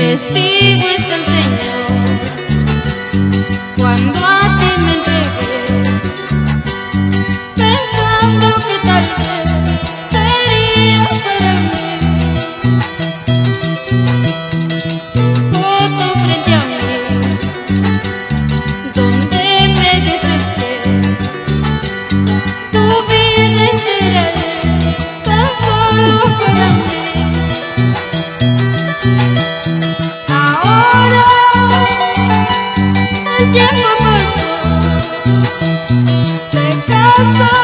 Testigo es el Señor, cuando a ti me entregué, pensando que tal vez sería para mí. Tu foto frente a mí, donde me dices que tu vida entera es tan solo para mí. El tiempo pasó, te casas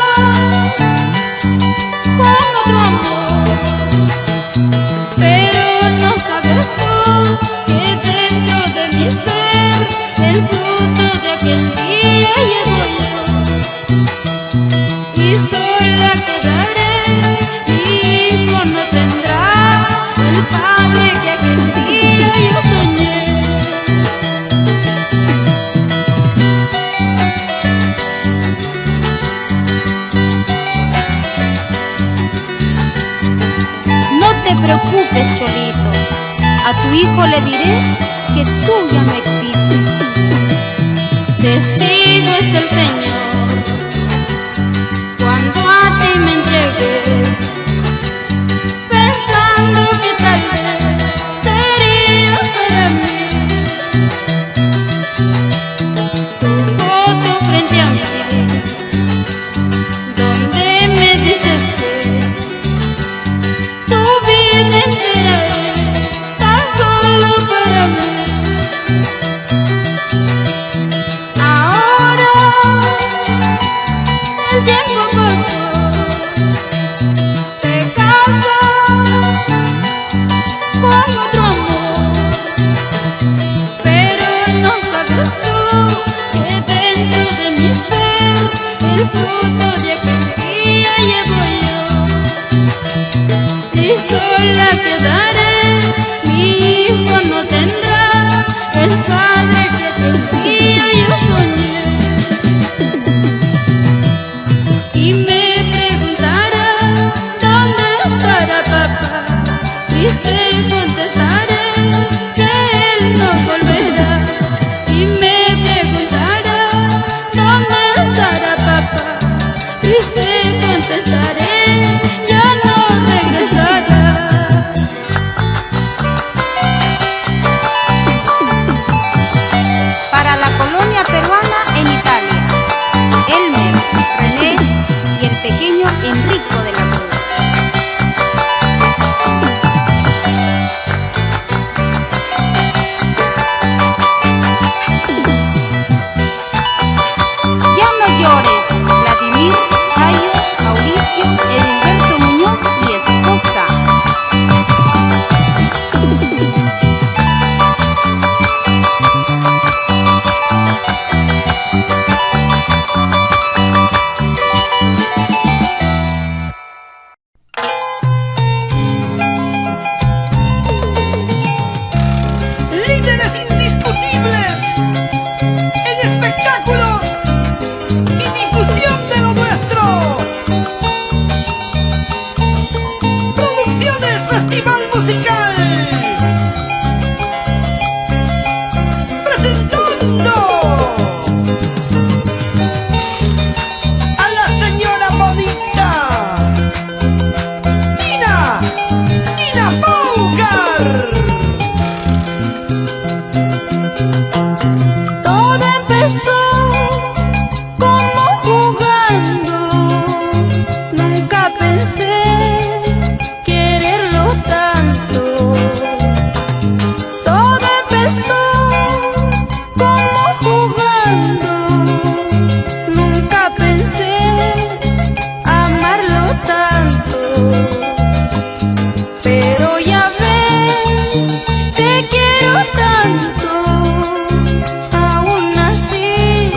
con otro amor, pero no sabes tú que dentro de mi ser el fruto de aquel día llevo yo, y sola quedaré, mi hijo no tendrá el padre que aquel día yo soñé. No te preocupes, Cholito, a tu hijo le diré que tú ya no existes. Testigo es el Señor, cuando a ti me entregué, pensando que tal vez serías para mí. Tu foto frente a mí, donde me dices que tu vida entera es tan solo para mí. Ahora el tiempo pasó, te casas con otro amor, pero no sabes tú que dentro de mi ser el fruto de aquel día llevo yo, y sola quedaré, mi hijo no tendrá el padre que aquel día yo soñé. Y me preguntará dónde estará papá, triste contestaré que él no volverá. Y me preguntará dónde estará papá, triste contestaré, ya no regresará. Para la colonia peruana en Italia, Elmer, René y el pequeño Enrico de la Cruz. Ya no llores, Vladimir, Cayo, Mauricio, Edilberto Muñoz y esposa. Líderes indiscutibles en espectáculos y difusión de lo nuestro. Producciones Festival Musical, presentando a la señora bonita Nina Paucar. Todo empezó como jugando, nunca pensé quererlo tanto. Todo empezó como jugando, nunca pensé amarlo tanto. Pero ya ves, te quiero tanto, aún así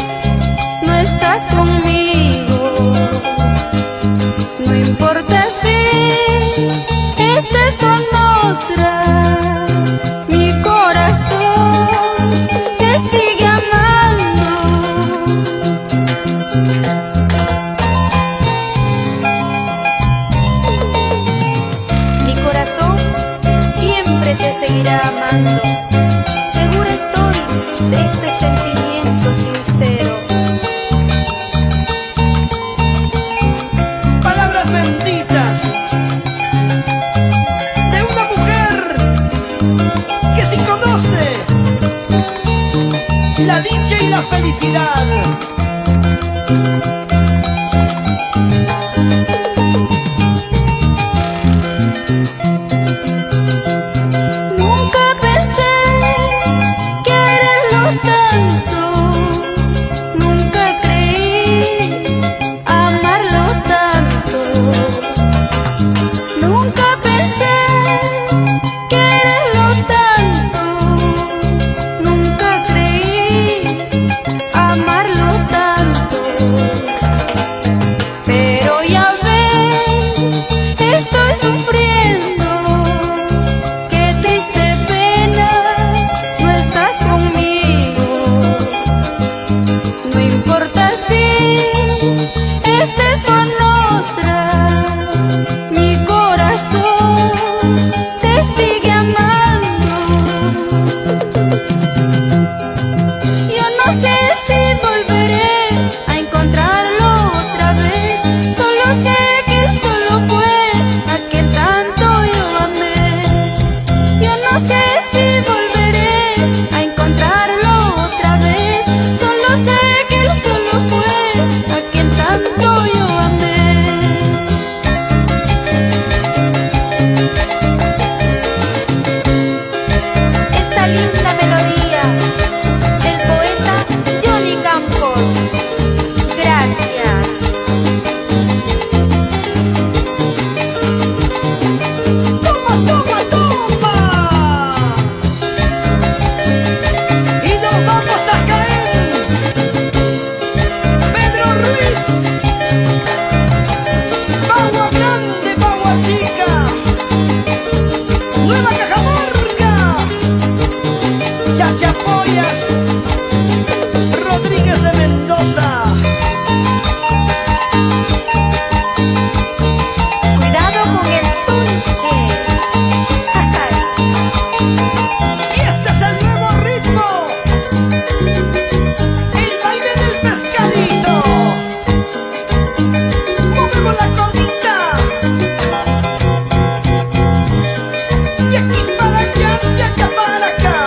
no estás conmigo. No importa si estés con otra, mi corazón te sigue amando. Mi corazón siempre te seguirá amando. amando. Segura estoy de este sentimiento sincero. Palabras benditas de una mujer que sí conoce la dicha y la felicidad. Nunca pensé quererlo tanto, nunca creí amarlo tanto. Nunca pensé quererlo tanto, nunca creí amarlo tanto. Pero ya ves, estoy sufriendo. Qué triste pena, no estás conmigo. No importa si estés con otra, mi corazón te sigue amando. Yo no sé si volveré a encontrarlo otra vez. Solo sé que él solo fue a quien tanto yo amé. Yo no sé si volveré a encontrarlo otra vez. Solo sé que él solo fue a quien tanto yo amé. Esta linda melodía del poeta Johnny Campos. Gracias. ¡Toma, toma, toma! Y nos vamos a Jaén. Pedro Ruiz, Bagua Grande, Bagua Chica, Nueva Cajamarca, Chachapoyas, Rodríguez de Mendoza. Cuidado con el punche. Y este es el nuevo ritmo, el baile del pescadito. Movemos la colita, de aquí para allá, de acá para acá.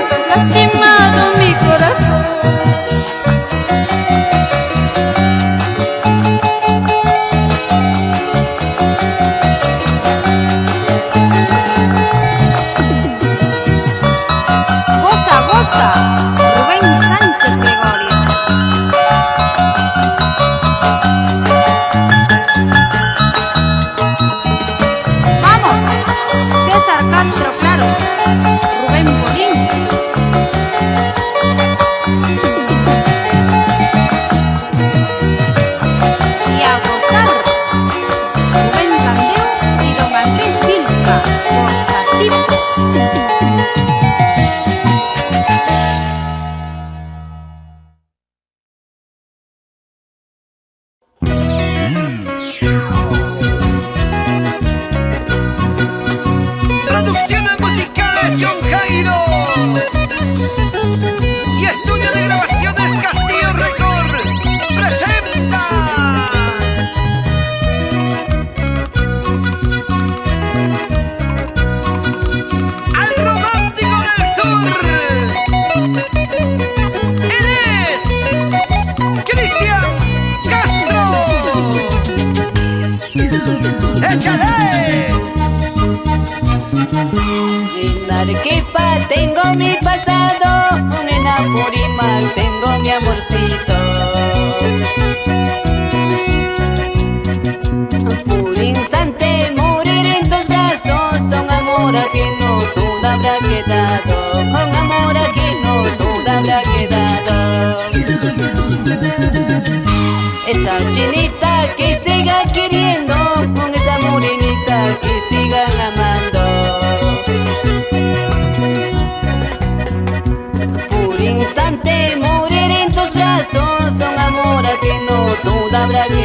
besos lastimado mi corazón. Goza, goza, Rubén Sánchez Gregorio. Vamos, César Castro Claros, Rubén Bolín. Y a gozar, Rubén Candeo y don Andrés Vilca, Gozatipo. Producciones musicales John Jairo y estudio de grabaciones Castillo Record presenta al romántico del sur. Él es Cristian Castro. ¡Échale! En Arequipa tengo mi pasado, en Apurímac tengo mi amorcito. Por instante morir en tus brazos, son amor ajeno, todo habrá quedado. Con amor ajeno, todo habrá quedado. Esa chinita que siga queriendo, con esa morenita que sigan amando. Por instante morir en tus brazos, son amor ajeno, todo habrá quedado.